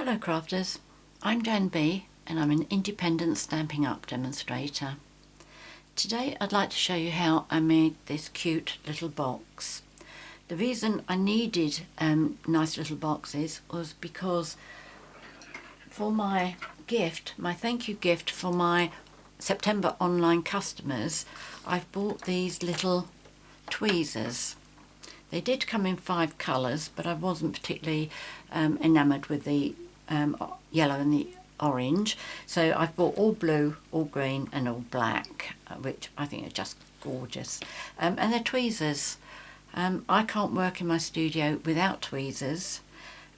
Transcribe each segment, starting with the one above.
Hello crafters, I'm JanB and I'm an independent Stampin' Up demonstrator. Today I'd like to show you how I made this cute little box. The reason I needed nice little boxes was because for my gift, my thank you gift for my September online customers, I've bought these little tweezers. They did come in 5 colours, but I wasn't particularly enamoured with the yellow and the orange, so I've bought all blue, all green and all black, which I think are just gorgeous. And they're tweezers. I can't work in my studio without tweezers,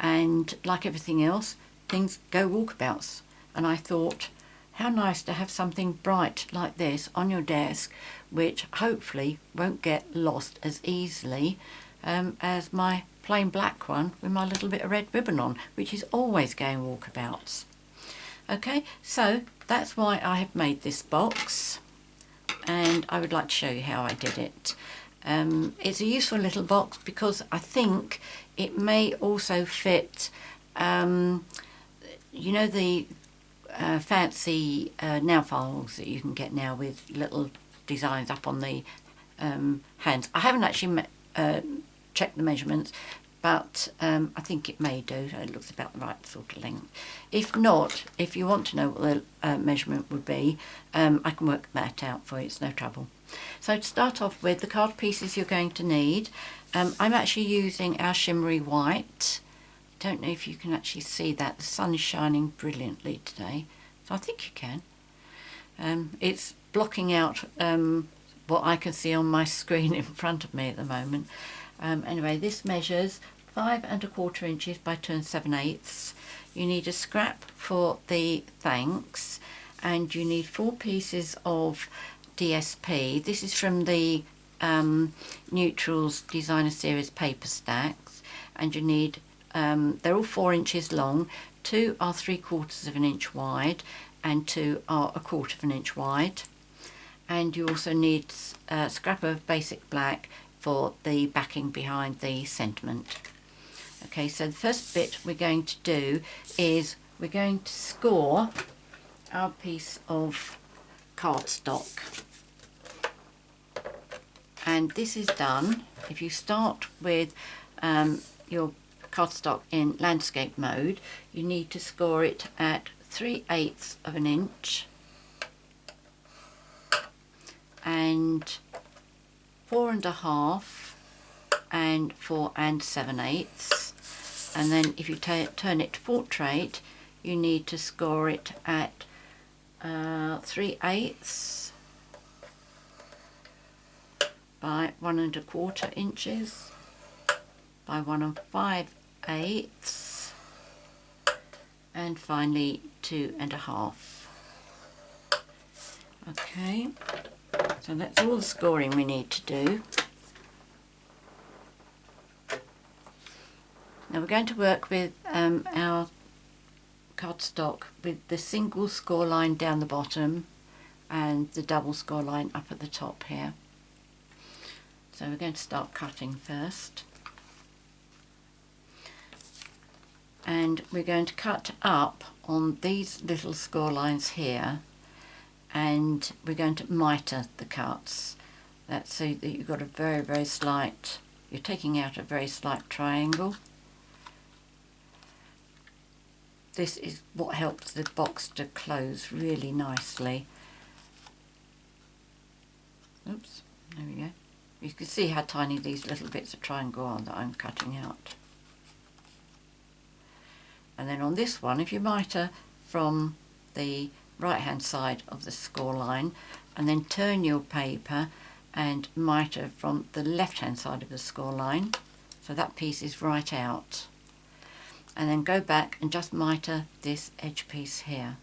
and like everything else, things go walkabouts, and I thought how nice to have something bright like this on your desk, which hopefully won't get lost as easily as my plain black one with my little bit of red ribbon on, which is always going walkabouts. Okay, so that's why I have made this box, and I would like to show you how I did it. It's a useful little box because I think it may also fit, you know, the fancy nail files that you can get now with little designs up on the hands. I haven't actually check the measurements, but I think it may do. It looks about the right sort of length. If not, if you want to know what the measurement would be, I can work that out for you, it's no trouble. So to start off with, the card pieces you're going to need, I'm actually using our Shimmery white. Don't know if you can actually see that. The sun is shining brilliantly today, so I think you can. It's blocking out what I can see on my screen in front of me at the moment. Anyway, this measures 5 1/4 inches by 2 7/8. You need a scrap for the thanks, and you need 4 pieces of DSP. This is from the Neutrals Designer Series paper stacks, and you need, they're all 4 inches long, 2 are 3/4 of an inch wide, and 2 are 1/4 of an inch wide. And you also need a scrap of basic black for the backing behind the sentiment. Okay, so the first bit we're going to do is we're going to score our piece of cardstock. And this is done if you start with your cardstock in landscape mode. You need to score it at 3/8 of an inch and 4 1/2 and 4 7/8, and then if you turn it to portrait, you need to score it at 3/8 by 1 1/4 inches by 1 5/8, and finally 2 1/2. Okay. So that's all the scoring we need to do. Now we're going to work with our cardstock with the single score line down the bottom and the double score line up at the top here. So we're going to start cutting first. And we're going to cut up on these little score lines here, and we're going to miter the cuts. That's so that you've got a very, very slight, you're taking out a very slight triangle. This is what helps the box to close really nicely. Oops, there we go. You can see how tiny these little bits of triangle are that I'm cutting out. And then on this one, if you miter from the right hand side of the score line and then turn your paper and miter from the left hand side of the score line, so that piece is right out, and then go back and just miter this edge piece here.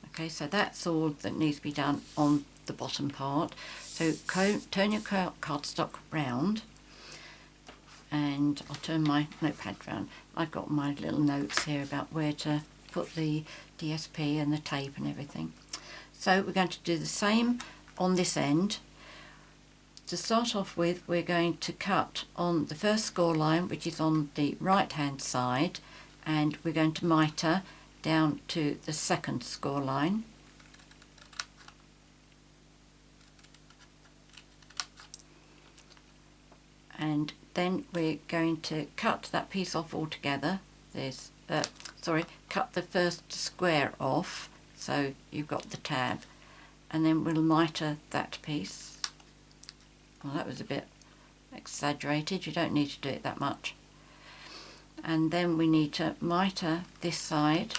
Okay, so that's all that needs to be done on the bottom part. So turn your cardstock round, and I'll turn my notepad round. I've got my little notes here about where to put the DSP and the tape and everything. So we're going to do the same on this end. To start off with, we're going to cut on the first score line, which is on the right hand side, and we're going to mitre down to the second score line. And then we're going to cut that piece off altogether. Cut the first square off, so you've got the tab, and then we'll mitre that piece. Well, that was a bit exaggerated, you don't need to do it that much. And then we need to mitre this side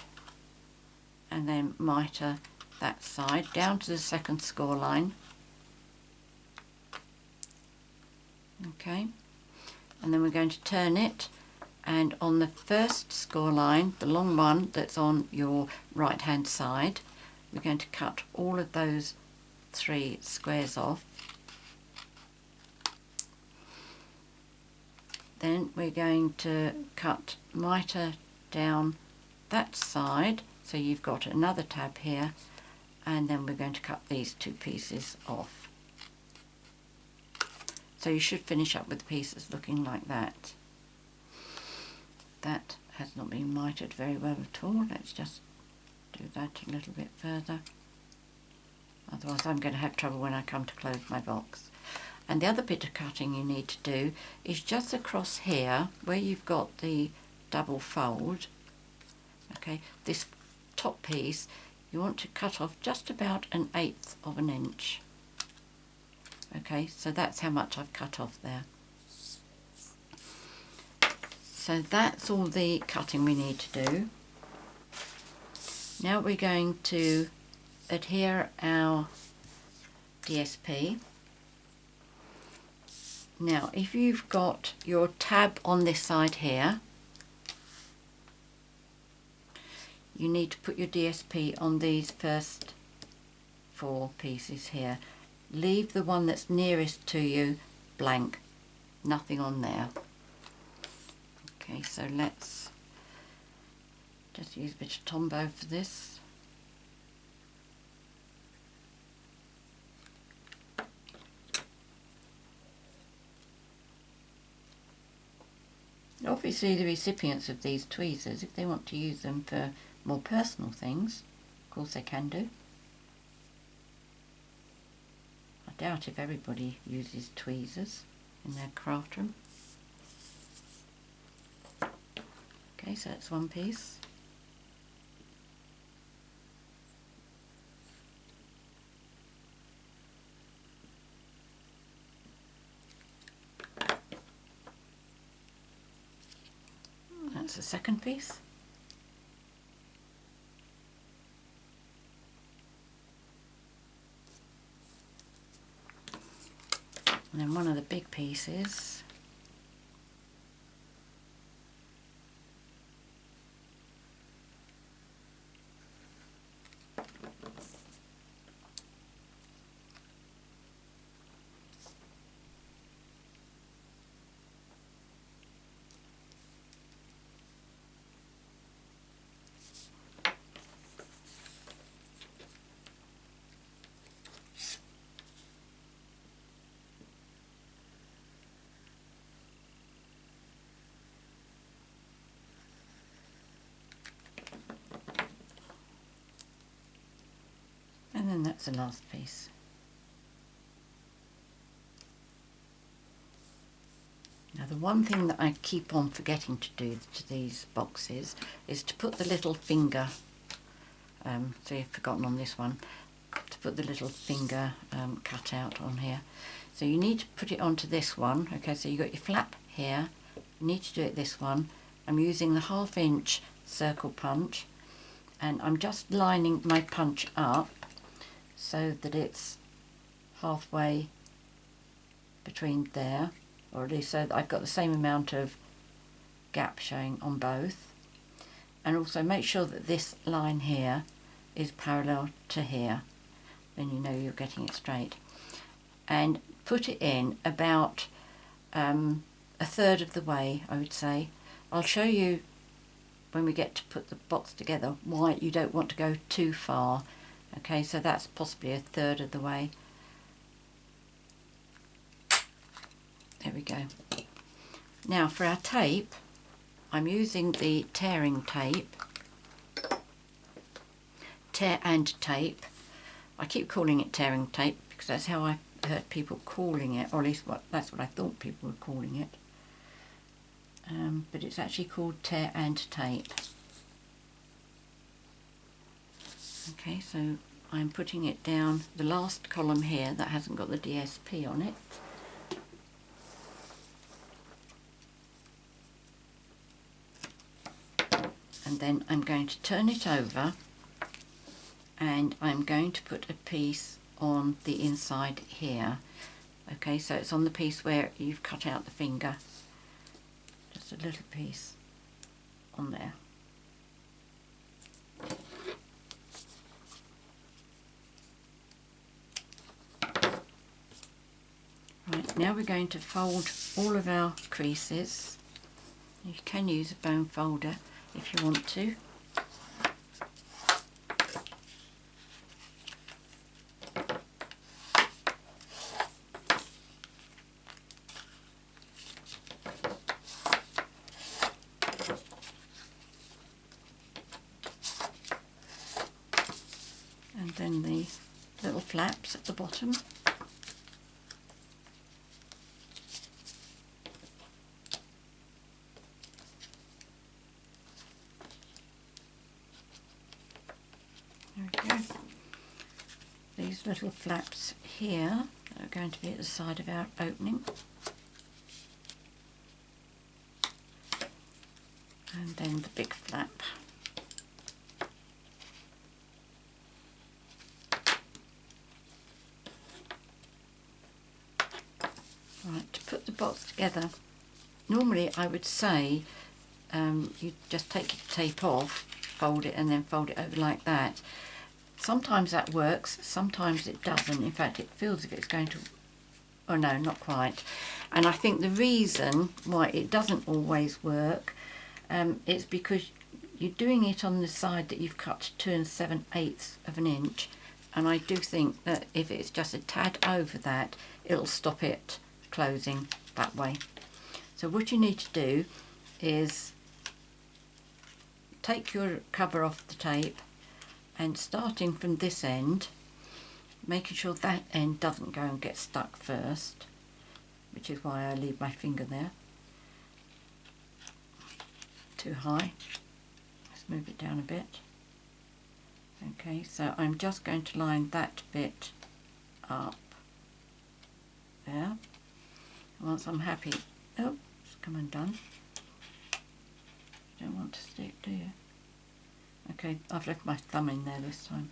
and then mitre that side down to the second score line. Okay, and then we're going to turn it, and on the first score line, the long one that's on your right hand side, we're going to cut all of those 3 squares off. Then we're going to mitre down that side, so you've got another tab here, and then we're going to cut these 2 pieces off. So you should finish up with the pieces looking like that. That has not been mitred very well at all. Let's just do that a little bit further. Otherwise I'm going to have trouble when I come to close my box. And the other bit of cutting you need to do is just across here where you've got the double fold. Okay, this top piece you want to cut off just about 1/8 of an inch. Okay, so that's how much I've cut off there. So that's all the cutting we need to do. Now we're going to adhere our DSP. Now if you've got your tab on this side here, you need to put your DSP on these first 4 pieces here. Leave the one that's nearest to you blank, nothing on there. Okay, so let's just use a bit of Tombow for this. Obviously the recipients of these tweezers, if they want to use them for more personal things, of course they can do. I doubt if everybody uses tweezers in their craft room. Okay, so that's one piece. That's the second piece. And then one of the big pieces. And then that's the last piece. Now the one thing that I keep on forgetting to do to these boxes is to put the little finger, so you've forgotten on this one, to put the little finger cutout on here. So you need to put it onto this one. Okay, so you've got your flap here, you need to do it this one. I'm using the 1/2 inch circle punch, and I'm just lining my punch up so that it's halfway between there, or at least so that I've got the same amount of gap showing on both. And also make sure that this line here is parallel to here, then you know you're getting it straight. And put it in about 1/3 of the way, I would say. I'll show you when we get to put the box together why you don't want to go too far. Okay, so that's possibly 1/3 of the way. There we go. Now for our tape, I'm using the tearing tape, tear and tape. I keep calling it tearing tape because that's how I heard people calling it, or at least that's what I thought people were calling it. But it's actually called tear and tape. Okay, so I'm putting it down the last column here that hasn't got the DSP on it. And then I'm going to turn it over and I'm going to put a piece on the inside here. Okay, so it's on the piece where you've cut out the finger. Just a little piece on there. Right, now we're going to fold all of our creases. You can use a bone folder if you want to. And then the little flaps at the bottom. There we go. These little flaps here are going to be at the side of our opening. And then the big flap. Right, to put the box together, normally I would say you just take your tape off, fold it and then fold it over like that. Sometimes that works, sometimes it doesn't. In fact, it feels as if it's going to, oh no, not quite. And I think the reason why it doesn't always work is because you're doing it on the side that you've cut 2 7/8 of an inch. And I do think that if it's just a tad over that, it'll stop it closing that way. So what you need to do is take your cover off the tape and starting from this end, making sure that end doesn't go and get stuck first, which is why I leave my finger there. Too high. Let's move it down a bit. Okay, so I'm just going to line that bit up there. Once I'm happy, oh, it's come undone. You don't want to stick, do you? Okay, I've left my thumb in there this time.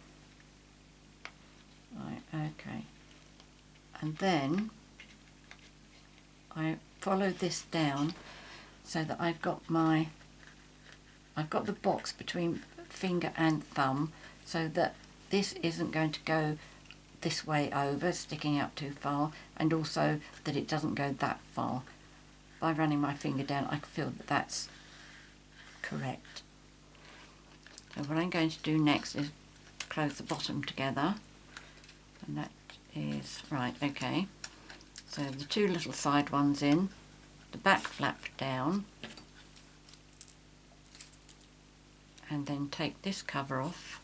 Right, okay. And then I follow this down so that I've got the box between finger and thumb, so that this isn't going to go this way over, sticking out too far, and also that it doesn't go that far. By running my finger down, I feel that that's correct. So what I'm going to do next is close the bottom together, and that is right. Okay, so the two little side ones in, the back flap down, and then take this cover off.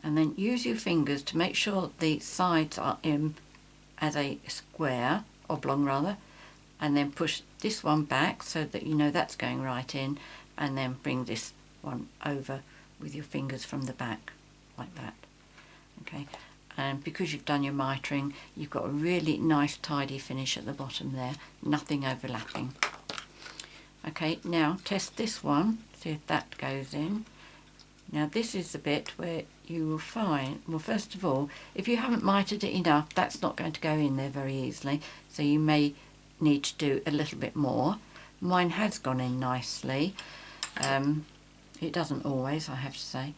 And then use your fingers to make sure the sides are in as a square, oblong rather, and then push this one back so that you know that's going right in, and then bring this one over with your fingers from the back, like that. Okay, and because you've done your mitring, you've got a really nice tidy finish at the bottom there, nothing overlapping. Okay, now test this one, see if that goes in. Now this is the bit where you will find, well, first of all, if you haven't mitered it enough, that's not going to go in there very easily, so you may need to do a little bit more. Mine has gone in nicely. It doesn't always, I have to say.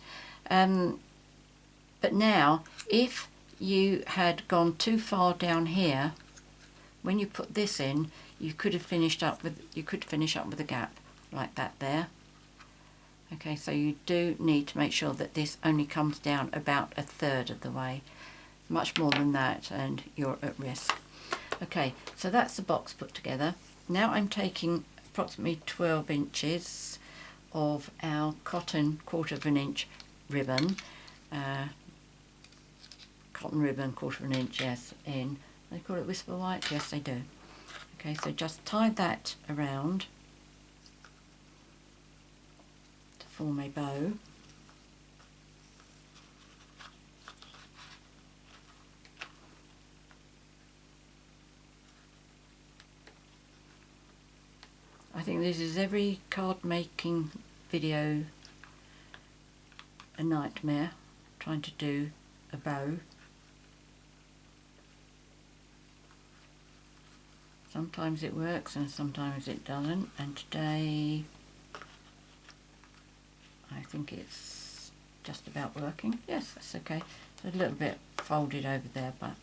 But now, if you had gone too far down here, when you put this in, you could have finished up with, finish up with a gap like that there. Okay, so you do need to make sure that this only comes down about 1/3 of the way. Much more than that and you're at risk. Okay, so that's the box put together. Now I'm taking approximately 12 inches of our cotton 1/4 inch ribbon. Cotton ribbon 1/4 inch, yes, in, they call it whisper white? Yes, they do. Okay, so just tie that around to form a bow. I think this is every card making video a nightmare, trying to do a bow. Sometimes it works and sometimes it doesn't, and today I think it's just about working. Yes, that's okay. It's a little bit folded over there, but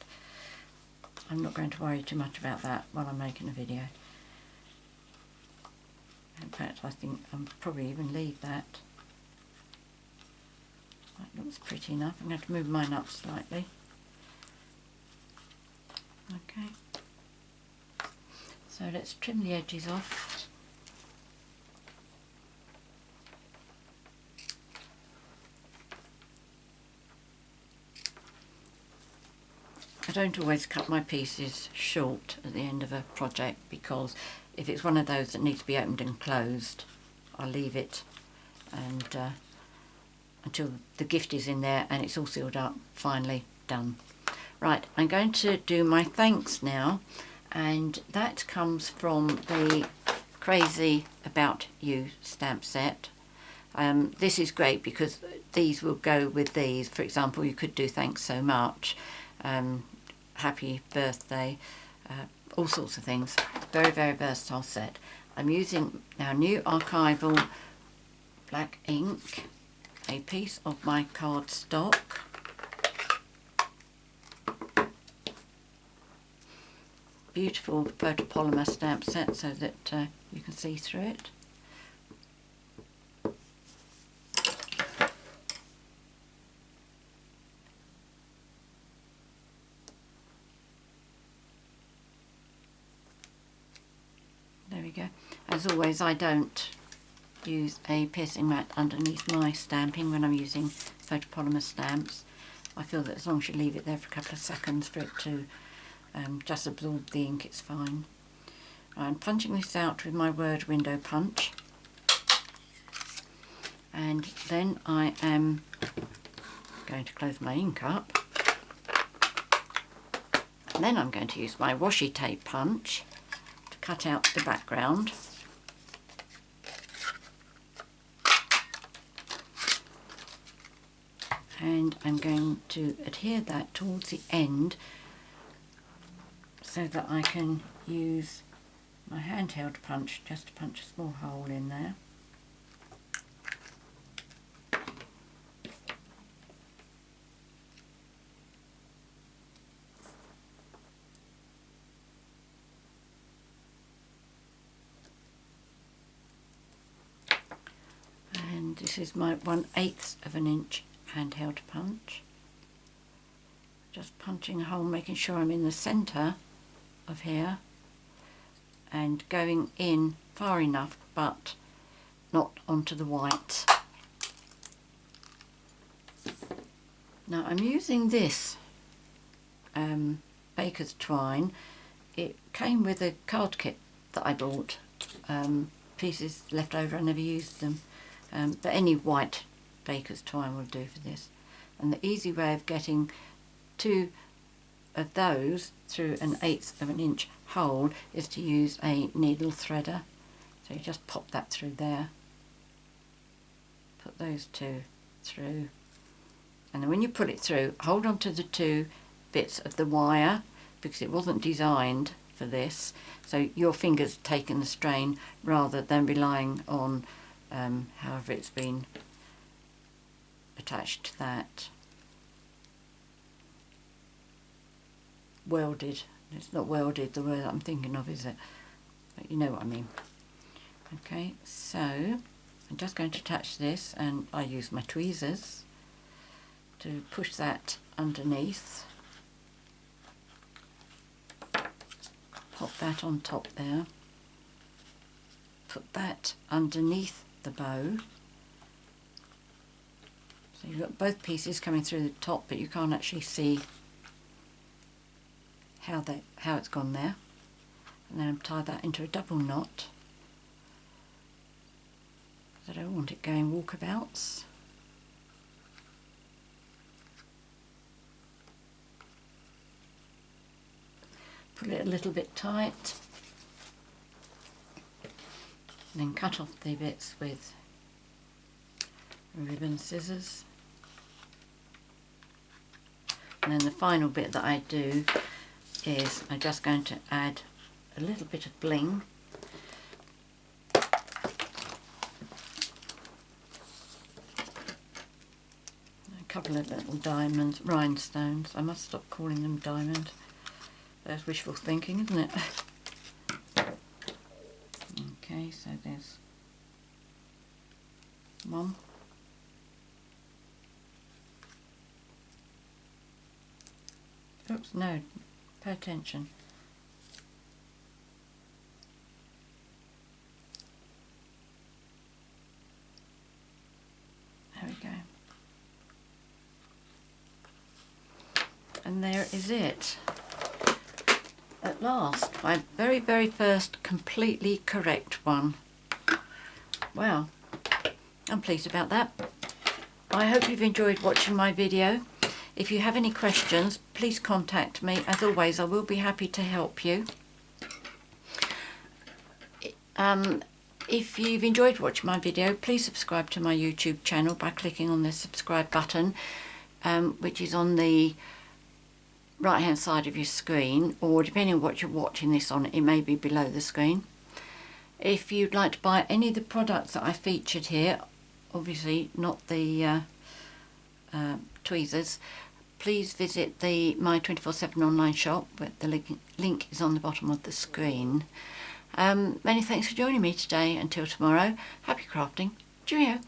I'm not going to worry too much about that while I'm making a video. In fact, I think I'll probably even leave that. That looks pretty enough. I'm going to move mine up slightly. Okay. So let's trim the edges off. I don't always cut my pieces short at the end of a project, because if it's one of those that needs to be opened and closed, I'll leave it and until the gift is in there and it's all sealed up, finally done. Right, I'm going to do my thanks now, and that comes from the Crazy About You stamp set. This is great because these will go with these. For example, you could do thanks so much, happy birthday, all sorts of things. Very, very versatile set. I'm using now new archival black ink, a piece of my cardstock, beautiful photopolymer stamp set so that you can see through it. There we go. As always, I don't use a piercing mat underneath my stamping when I'm using photopolymer stamps. I feel that as long as you leave it there for a couple of seconds for it to just absorb the ink, it's fine. I'm punching this out with my word window punch, and then I am going to close my ink up, and then I'm going to use my washi tape punch to cut out the background. And I'm going to adhere that towards the end so that I can use my handheld punch just to punch a small hole in there. And this is my 1/8 of an inch handheld punch. Just punching a hole, making sure I'm in the centre of here and going in far enough but not onto the white. Now I'm using this baker's twine. It came with a card kit that I bought, pieces left over, I never used them, but any white baker's twine will do for this. And the easy way of getting 2 of those through 1/8 of an inch hole is to use a needle threader. So you just pop that through there, put those 2 through, and then when you put it through, hold on to the 2 bits of the wire because it wasn't designed for this, so your fingers taking the strain rather than relying on however it's been attached to that. Welded. It's not welded the word I'm thinking of, is it? But you know what I mean. Okay, so I'm just going to attach this, and I use my tweezers to push that underneath. Pop that on top there. Put that underneath the bow. So you've got both pieces coming through the top, but you can't actually see how it's gone there. And then tie that into a double knot. I don't want it going walkabouts. Pull it a little bit tight. And then cut off the bits with ribbon scissors. And then the final bit that I do is I'm just going to add a little bit of bling. A couple of little diamonds, rhinestones. I must stop calling them diamond. That's wishful thinking, isn't it? Okay, so there's one. Oops, no, pay attention. There we go. And there is it. At last, my very, very first completely correct one. Wow, I'm pleased about that. I hope you've enjoyed watching my video. If you have any questions, please contact me. As always, I will be happy to help you. If you've enjoyed watching my video, please subscribe to my YouTube channel by clicking on the subscribe button, which is on the right hand side of your screen, or depending on what you're watching this on, it may be below the screen. If you'd like to buy any of the products that I featured here, obviously not the tweezers, please visit my 24/7 online shop, where the link is on the bottom of the screen. Many thanks for joining me today. Until tomorrow, happy crafting. Cheerio.